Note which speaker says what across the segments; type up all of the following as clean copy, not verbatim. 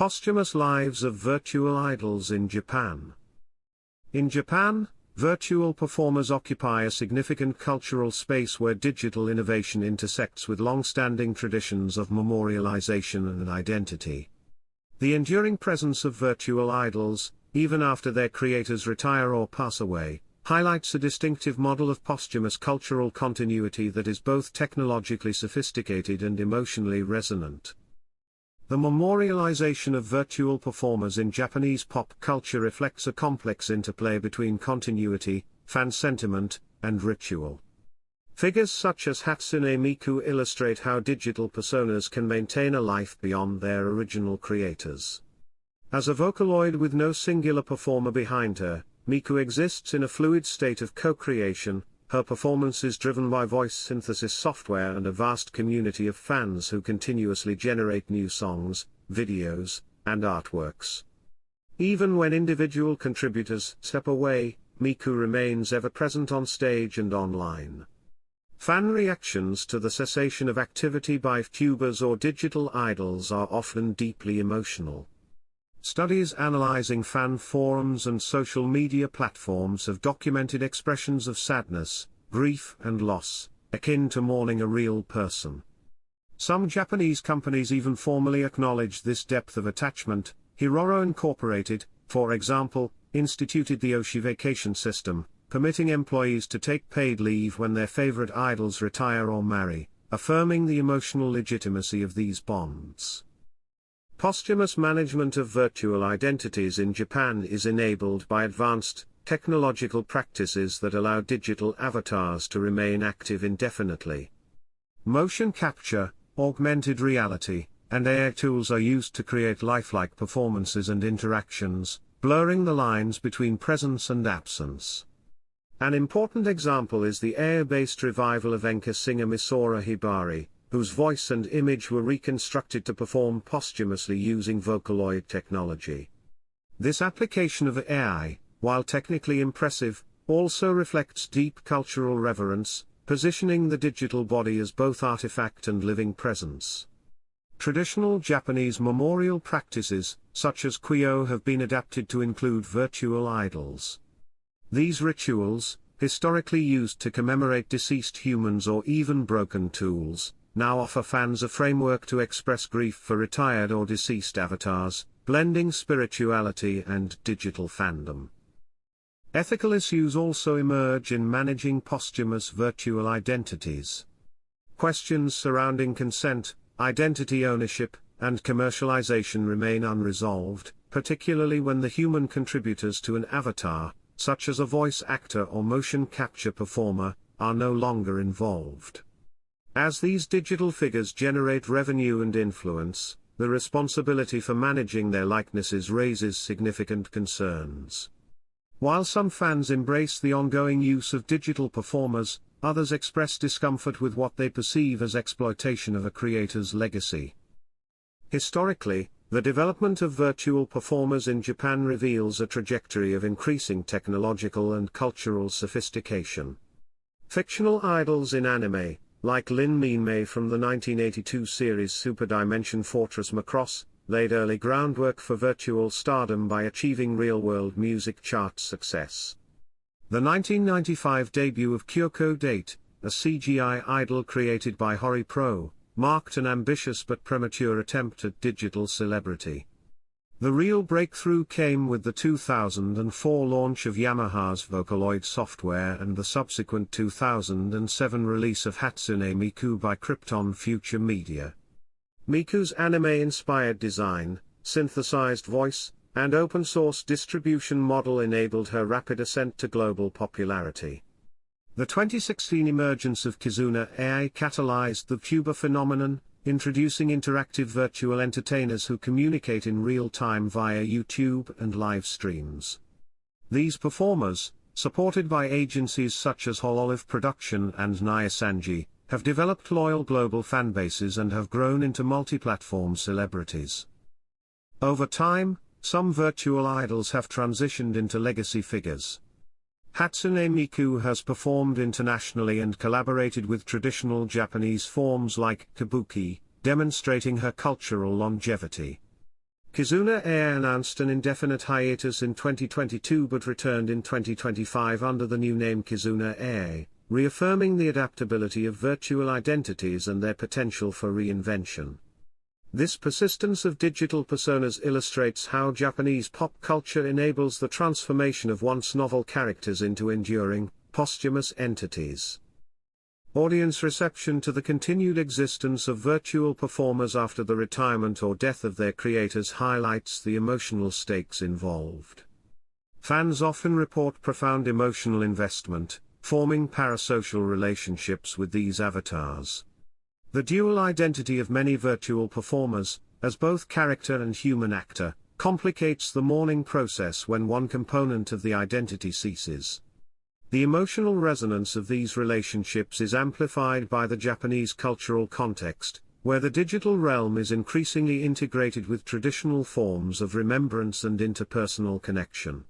Speaker 1: Posthumous lives of virtual idols in Japan. In Japan, virtual performers occupy a significant cultural space where digital innovation intersects with long-standing traditions of memorialization and identity. The enduring presence of virtual idols, even after their creators retire or pass away, highlights a distinctive model of posthumous cultural continuity that is both technologically sophisticated and emotionally resonant. The memorialization of virtual performers in Japanese pop culture reflects a complex interplay between continuity, fan sentiment, and ritual. Figures such as Hatsune Miku illustrate how digital personas can maintain a life beyond their original creators. As a Vocaloid with no singular performer behind her, Miku exists in a fluid state of co-creation. Her performance is driven by voice synthesis software and a vast community of fans who continuously generate new songs, videos, and artworks. Even when individual contributors step away, Miku remains ever present on stage and online. Fan reactions to the cessation of activity by VTubers or digital idols are often deeply emotional. Studies analyzing fan forums and social media platforms have documented expressions of sadness, grief and loss, akin to mourning a real person. Some Japanese companies even formally acknowledge this depth of attachment. Hiroro Incorporated, for example, instituted the Oshi vacation system, permitting employees to take paid leave when their favorite idols retire or marry, affirming the emotional legitimacy of these bonds. Posthumous management of virtual identities in Japan is enabled by advanced, technological practices that allow digital avatars to remain active indefinitely. Motion capture, augmented reality, and AI tools are used to create lifelike performances and interactions, blurring the lines between presence and absence. An important example is the AI-based revival of enka singer Misora Hibari, whose voice and image were reconstructed to perform posthumously using Vocaloid technology. This application of AI, while technically impressive, also reflects deep cultural reverence, positioning the digital body as both artifact and living presence. Traditional Japanese memorial practices, such as Kyo, have been adapted to include virtual idols. These rituals, historically used to commemorate deceased humans or even broken tools, now offer fans a framework to express grief for retired or deceased avatars, blending spirituality and digital fandom. Ethical issues also emerge in managing posthumous virtual identities. Questions surrounding consent, identity ownership, and commercialization remain unresolved, particularly when the human contributors to an avatar, such as a voice actor or motion capture performer, are no longer involved. As these digital figures generate revenue and influence, the responsibility for managing their likenesses raises significant concerns. While some fans embrace the ongoing use of digital performers, others express discomfort with what they perceive as exploitation of a creator's legacy. Historically, the development of virtual performers in Japan reveals a trajectory of increasing technological and cultural sophistication. Fictional idols in anime, like Lin Minmay from the 1982 series Super Dimension Fortress Macross, laid early groundwork for virtual stardom by achieving real-world music chart success. The 1995 debut of Kyoko Date, a CGI idol created by Hori Pro, marked an ambitious but premature attempt at digital celebrity. The real breakthrough came with the 2004 launch of Yamaha's Vocaloid software and the subsequent 2007 release of Hatsune Miku by Krypton Future Media. Miku's anime-inspired design, synthesized voice, and open-source distribution model enabled her rapid ascent to global popularity. The 2016 emergence of Kizuna AI catalyzed the VTuber phenomenon, introducing interactive virtual entertainers who communicate in real time via YouTube and live streams. These performers, supported by agencies such as Hololive Production and Nyasanji, have developed loyal global fanbases and have grown into multi-platform celebrities. Over time, some virtual idols have transitioned into legacy figures. Hatsune Miku has performed internationally and collaborated with traditional Japanese forms like kabuki, demonstrating her cultural longevity. Kizuna Air announced an indefinite hiatus in 2022 but returned in 2025 under the new name Kizuna Air, reaffirming the adaptability of virtual identities and their potential for reinvention. This persistence of digital personas illustrates how Japanese pop culture enables the transformation of once novel characters into enduring, posthumous entities. Audience reception to the continued existence of virtual performers after the retirement or death of their creators highlights the emotional stakes involved. Fans often report profound emotional investment, forming parasocial relationships with these avatars. The dual identity of many virtual performers, as both character and human actor, complicates the mourning process when one component of the identity ceases. The emotional resonance of these relationships is amplified by the Japanese cultural context, where the digital realm is increasingly integrated with traditional forms of remembrance and interpersonal connection.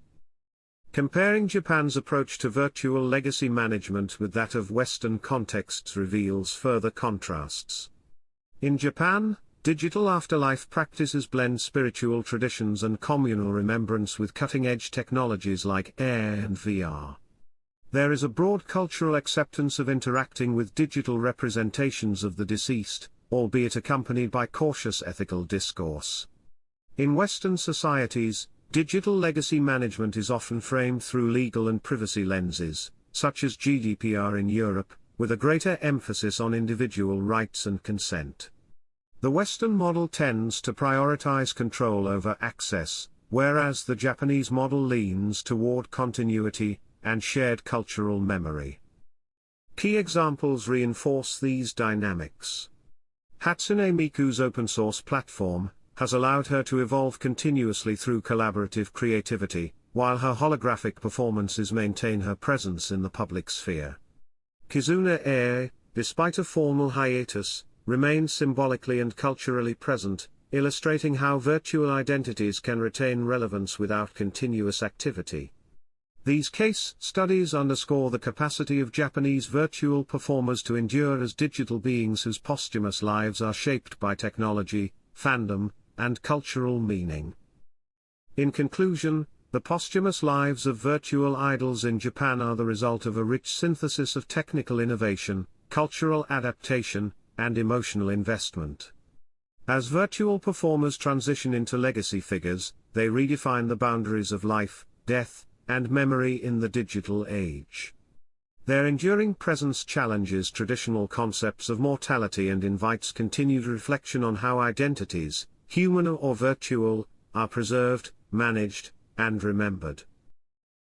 Speaker 1: Comparing Japan's approach to virtual legacy management with that of Western contexts reveals further contrasts. In Japan, digital afterlife practices blend spiritual traditions and communal remembrance with cutting-edge technologies like AR and VR. There is a broad cultural acceptance of interacting with digital representations of the deceased, albeit accompanied by cautious ethical discourse. In Western societies, digital legacy management is often framed through legal and privacy lenses, such as GDPR in Europe, with a greater emphasis on individual rights and consent. The Western model tends to prioritize control over access, whereas the Japanese model leans toward continuity and shared cultural memory. Key examples reinforce these dynamics. Hatsune Miku's open-source platform has allowed her to evolve continuously through collaborative creativity, while her holographic performances maintain her presence in the public sphere. Kizuna Air, despite a formal hiatus, remains symbolically and culturally present, illustrating how virtual identities can retain relevance without continuous activity. These case studies underscore the capacity of Japanese virtual performers to endure as digital beings whose posthumous lives are shaped by technology, fandom, and cultural meaning. In conclusion, the posthumous lives of virtual idols in Japan are the result of a rich synthesis of technical innovation, cultural adaptation, and emotional investment. As virtual performers transition into legacy figures, they redefine the boundaries of life, death, and memory in the digital age. Their enduring presence challenges traditional concepts of mortality and invites continued reflection on how identities, human or virtual, are preserved, managed, and remembered.